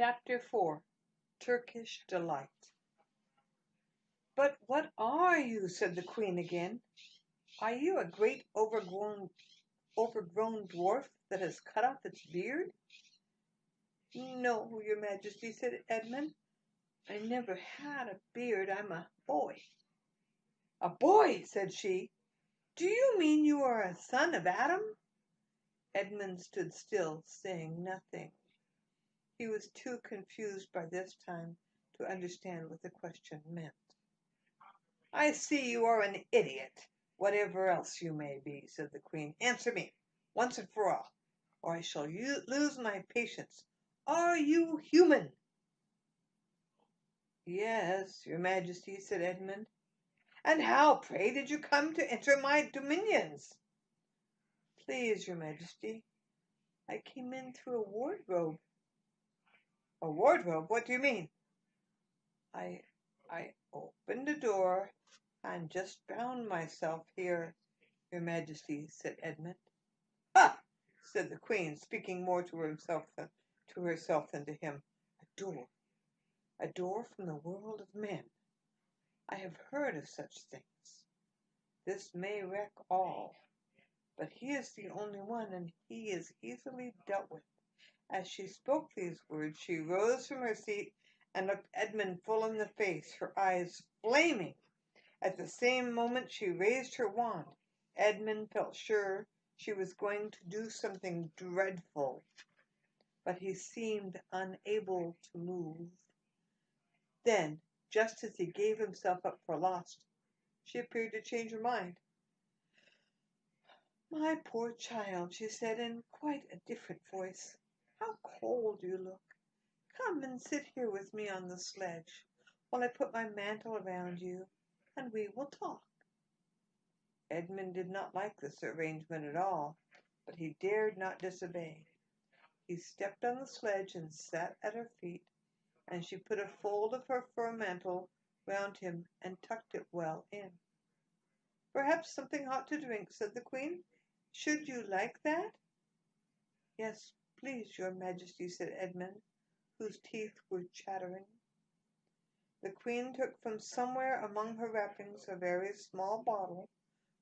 Chapter 4 Turkish Delight. "But what are you?" said the queen again. "Are you a great overgrown dwarf that has cut off its beard?" "No, your majesty," said Edmund. "I never had a beard. I'm a boy." "A boy," said she. "Do you mean you are a son of Adam?" Edmund stood still, saying nothing. He was too confused by this time to understand what the question meant. "I see you are an idiot, whatever else you may be," said the queen. "Answer me, once and for all, or I shall lose my patience. Are you human?" "Yes, your majesty," said Edmund. "And how, pray, did you come to enter my dominions?" "Please, your majesty, I came in through a wardrobe." "A wardrobe? What do you mean?" I opened a door and just found myself here, your majesty," said Edmund. "Ha!" said the queen, speaking more to herself than to him. A door from the world of men. I have heard of such things. This may wreck all, but he is the only one, and he is easily dealt with." As she spoke these words, she rose from her seat and looked Edmund full in the face, her eyes flaming. At the same moment she raised her wand. Edmund felt sure she was going to do something dreadful, but he seemed unable to move. Then, just as he gave himself up for lost, she appeared to change her mind. "My poor child," she said in quite a different voice, "how cold you look. Come and sit here with me on the sledge while I put my mantle around you, and we will talk." Edmund did not like this arrangement at all, but he dared not disobey. He stepped on the sledge and sat at her feet, and she put a fold of her fur mantle round him and tucked it well in. "Perhaps something hot to drink," said the queen. "Should you like that?" "Yes, please, your majesty," said Edmund, whose teeth were chattering. The queen took from somewhere among her wrappings a very small bottle,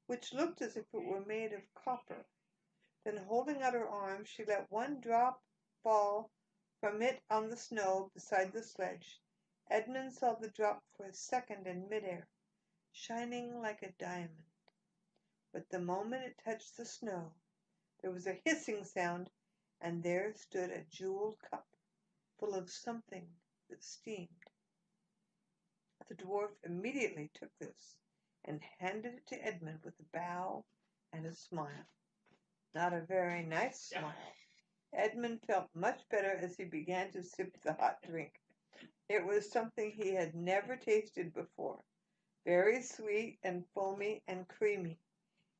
which looked as if it were made of copper. Then, holding out her arm, she let one drop fall from it on the snow beside the sledge. Edmund saw the drop for a second in midair, shining like a diamond. But the moment it touched the snow, there was a hissing sound, and there stood a jeweled cup full of something that steamed. The dwarf immediately took this and handed it to Edmund with a bow and a smile. Not a very nice smile. Edmund felt much better as he began to sip the hot drink. It was something he had never tasted before, very sweet and foamy and creamy,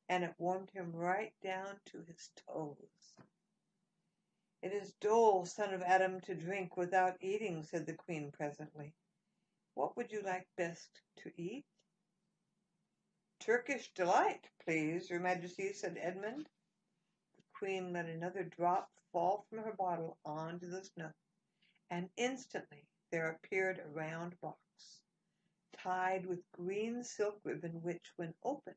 and it warmed him right down to his toes. "It is dull, son of Adam, to drink without eating," said the queen presently. "What would you like best to eat?" "Turkish delight, please, your majesty," said Edmund. The queen let another drop fall from her bottle onto the snow, and instantly there appeared a round box, tied with green silk ribbon, which, when opened,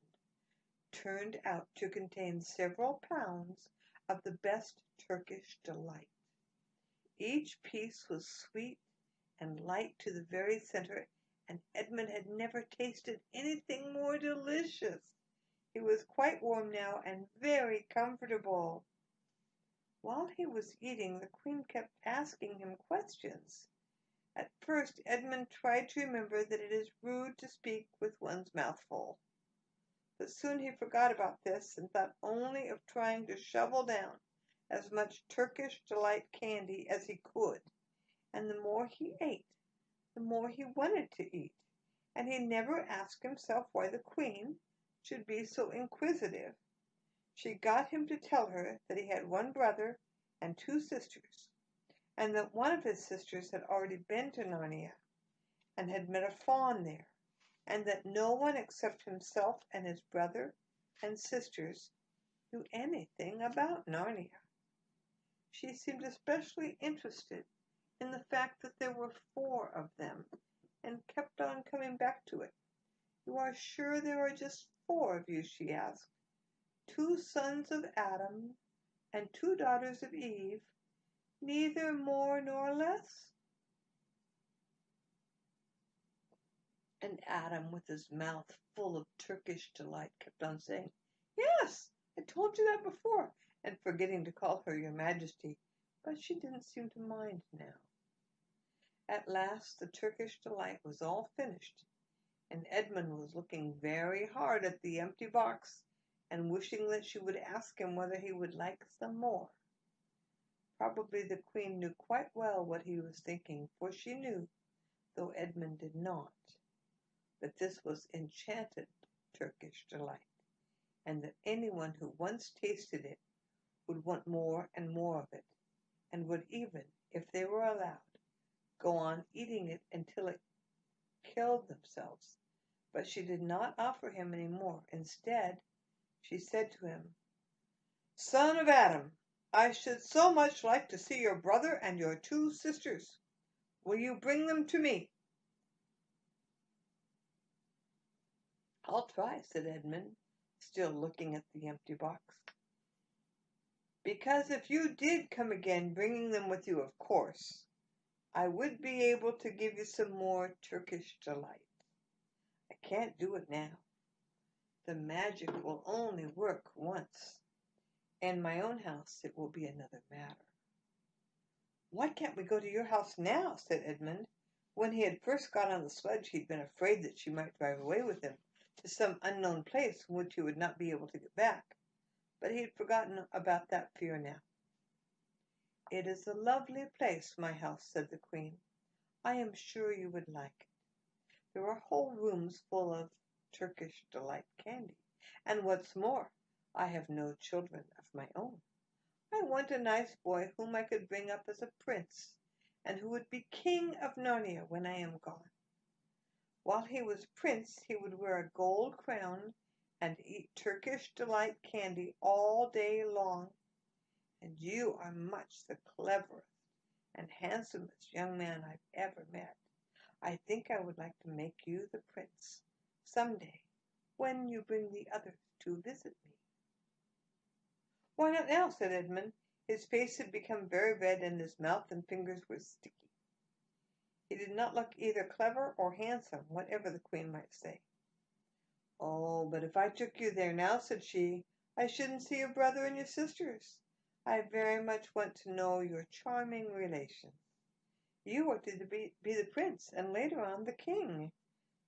turned out to contain several pounds of the best Turkish delight. Each piece was sweet and light to the very center, and Edmund had never tasted anything more delicious. He was quite warm now and very comfortable. While he was eating, the queen kept asking him questions. At first, Edmund tried to remember that it is rude to speak with one's mouth full. But soon he forgot about this and thought only of trying to shovel down as much Turkish delight candy as he could. And the more he ate, the more he wanted to eat, and he never asked himself why the queen should be so inquisitive. She got him to tell her that he had one brother and two sisters, and that one of his sisters had already been to Narnia and had met a faun there, and that no one except himself and his brother and sisters knew anything about Narnia. She seemed especially interested in the fact that there were 4 of them, and kept on coming back to it. "You are sure there are just 4 of you?" she asked. "2 sons of Adam and 2 daughters of Eve, neither more nor less?" And Adam, with his mouth full of Turkish delight, kept on saying, "Yes, I told you that before," and forgetting to call her Your Majesty, but she didn't seem to mind now. At last the Turkish delight was all finished, and Edmund was looking very hard at the empty box and wishing that she would ask him whether he would like some more. Probably the Queen knew quite well what he was thinking, for she knew, though Edmund did not, that this was enchanted Turkish delight, and that anyone who once tasted it would want more and more of it, and would even, if they were allowed, go on eating it until it killed themselves. But she did not offer him any more. Instead, she said to him, "Son of Adam, I should so much like to see your brother and your 2 sisters. Will you bring them to me?" "I'll try," said Edmund, still looking at the empty box. "Because if you did come again, bringing them with you, of course, I would be able to give you some more Turkish delight. I can't do it now. The magic will only work once. In my own house it will be another matter." "Why can't we go to your house now?" said Edmund. When he had first got on the sledge, he'd been afraid that she might drive away with him to some unknown place from which he would not be able to get back. But he had forgotten about that fear now. "It is a lovely place, my house," said the Queen. "I am sure you would like it. There are whole rooms full of Turkish delight candy. And what's more, I have no children of my own. I want a nice boy whom I could bring up as a prince, and who would be king of Narnia when I am gone. While he was prince, he would wear a gold crown and eat Turkish delight candy all day long. And you are much the cleverest and handsomest young man I've ever met. I think I would like to make you the prince some day, when you bring the others to visit me." "Why not now?" said Edmund. His face had become very red, and his mouth and fingers were sticky. He did not look either clever or handsome, whatever the Queen might say. "Oh, but if I took you there now," said she, "I shouldn't see your brother and your sisters. I very much want to know your charming relations. You are to be the prince, and later on the king.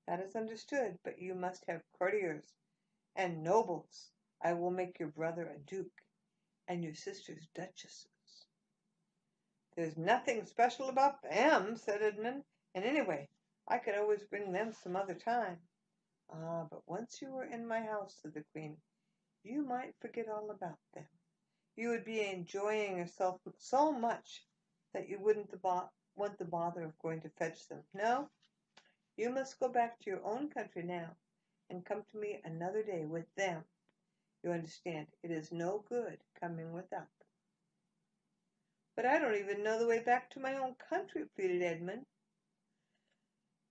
That is understood, but you must have courtiers and nobles. I will make your brother a duke, and your sisters duchesses." "There's nothing special about them," said Edmund, "and anyway, I could always bring them some other time." "Ah, but once you were in my house," said the Queen, "you might forget all about them. You would be enjoying yourself so much that you wouldn't want the bother of going to fetch them. No, you must go back to your own country now, and come to me another day with them. You understand, it is no good coming without them." "But I don't even know the way back to my own country," pleaded Edmund.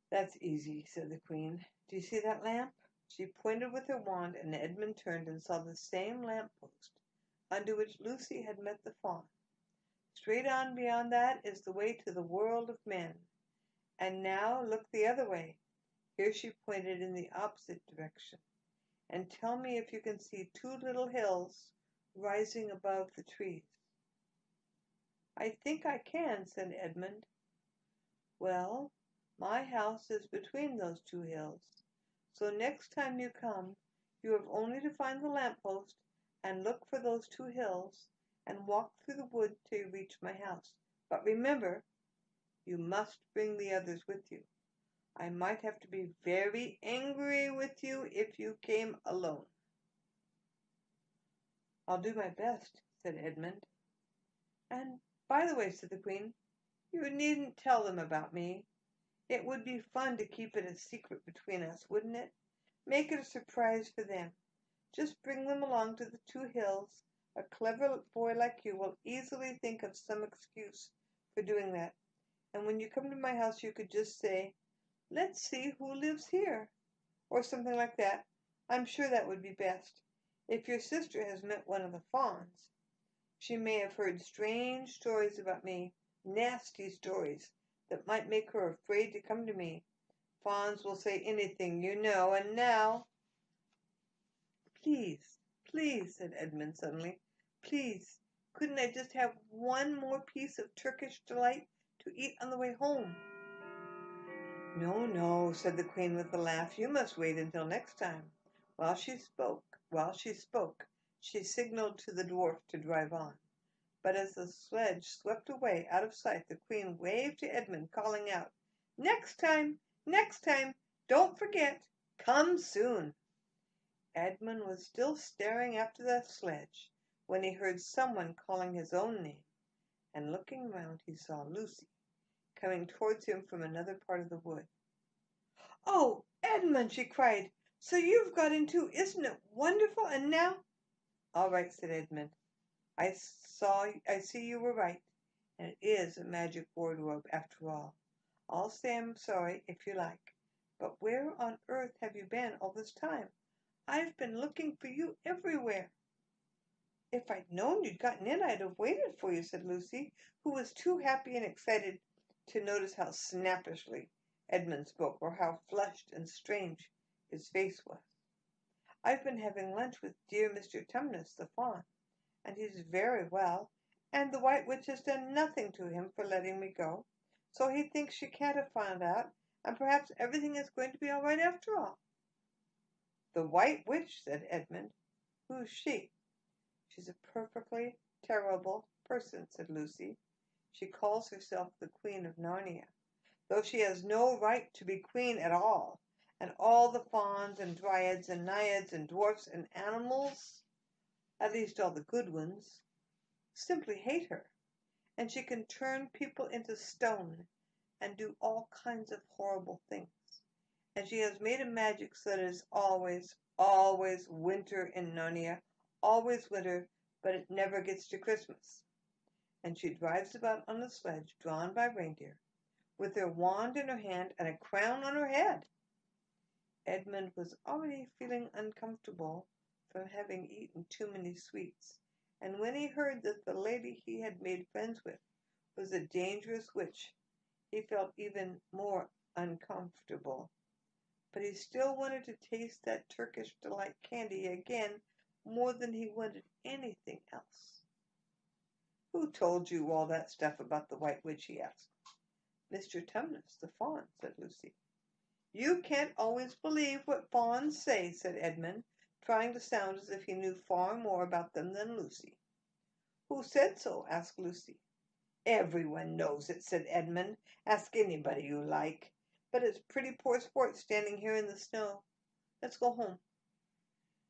"That's easy," said the Queen. "Do you see that lamp?" She pointed with her wand, and Edmund turned and saw the same lamp post under which Lucy had met the fawn. "Straight on beyond that is the way to the world of men. And now look the other way." Here she pointed in the opposite direction. "And tell me if you can see 2 little hills rising above the trees." "I think I can," said Edmund. "Well, my house is between those 2 hills, so next time you come, you have only to find the lamp post and look for those 2 hills, and walk through the wood till you reach my house. But remember, you must bring the others with you. I might have to be very angry with you if you came alone." "I'll do my best," said Edmund. "And by the way," said the Queen, "you needn't tell them about me. It would be fun to keep it a secret between us, wouldn't it? Make it a surprise for them. Just bring them along to the 2 hills. A clever boy like you will easily think of some excuse for doing that. And when you come to my house, you could just say, "Let's see who lives here," or something like that. I'm sure that would be best. If your sister has met one of the fawns, she may have heard strange stories about me, nasty stories that might make her afraid to come to me. Fawns will say anything, you know, and now—" "Please, please," said Edmund suddenly, "please, couldn't I just have one more piece of Turkish delight to eat on the way home?" "No, no," said the Queen with a laugh. "You must wait until next time." While she spoke, she signaled to the dwarf to drive on. But as the sledge swept away out of sight, the Queen waved to Edmund, calling out, "Next time! Next time! Don't forget! Come soon!" Edmund was still staring after the sledge when he heard someone calling his own name, and looking round he saw Lucy coming towards him from another part of the wood. "Oh, Edmund!" she cried. "So you've got in too! Isn't it wonderful? And now—" "All right," said Edmund. I see you were right, and it is a magic wardrobe after all. I'll say I'm sorry if you like. But where on earth have you been all this time? I've been looking for you everywhere." "If I'd known you'd gotten in, I'd have waited for you," said Lucy, who was too happy and excited to notice how snappishly Edmund spoke, or how flushed and strange his face was. "I've been having lunch with dear Mr. Tumnus, the fawn, and he's very well, and the White Witch has done nothing to him for letting me go, so he thinks she can't have found out, and perhaps everything is going to be all right after all." "The White Witch?" said Edmund. "Who's she?" "She's a perfectly terrible person," said Lucy. "She calls herself the Queen of Narnia, though she has no right to be queen at all, and all the fauns and dryads and naiads and dwarfs and animals, at least all the good ones, simply hate her, and she can turn people into stone and do all kinds of horrible things. And she has made a magic so that it is always, always winter in Narnia, always winter, but it never gets to Christmas. And she drives about on a sledge drawn by reindeer, with her wand in her hand and a crown on her head." Edmund was already feeling uncomfortable from having eaten too many sweets, and when he heard that the lady he had made friends with was a dangerous witch, he felt even more uncomfortable. But he still wanted to taste that Turkish delight candy again more than he wanted anything else. "Who told you all that stuff about the White Witch?" he asked. "Mr. Tumnus, the fawn," said Lucy. "You can't always believe what fawns say," said Edmund, trying to sound as if he knew far more about them than Lucy. "Who said so?" asked Lucy. "Everyone knows it," said Edmund. "Ask anybody you like. But it's pretty poor sport standing here in the snow. Let's go home."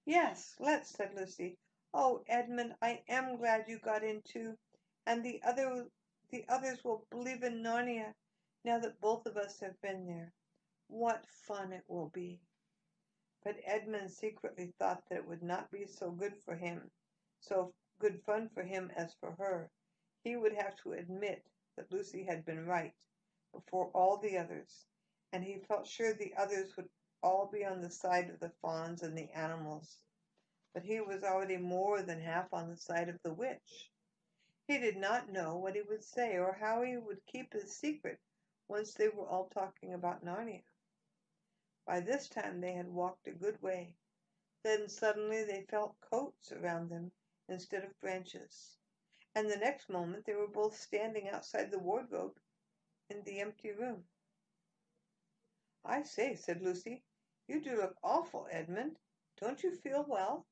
"Yes, let's," said Lucy. "Oh, Edmund, I am glad you got in too, and the others will believe in Narnia now that both of us have been there. What fun it will be!" But Edmund secretly thought that it would not be so good fun for him as for her. He would have to admit that Lucy had been right before all the others, and he felt sure the others would all be on the side of the fawns and the animals. But he was already more than half on the side of the witch. He did not know what he would say or how he would keep his secret once they were all talking about Narnia. By this time they had walked a good way. Then suddenly they felt coats around them instead of branches, and the next moment they were both standing outside the wardrobe in the empty room. "I say," said Lucy, "you do look awful, Edmund. Don't you feel well?"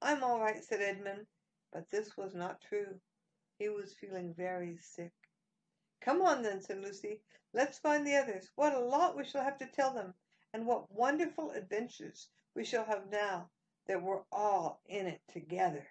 "I'm all right," said Edmund, but this was not true. He was feeling very sick. "Come on then," said Lucy. "Let's find the others. What a lot we shall have to tell them, and what wonderful adventures we shall have now that we're all in it together."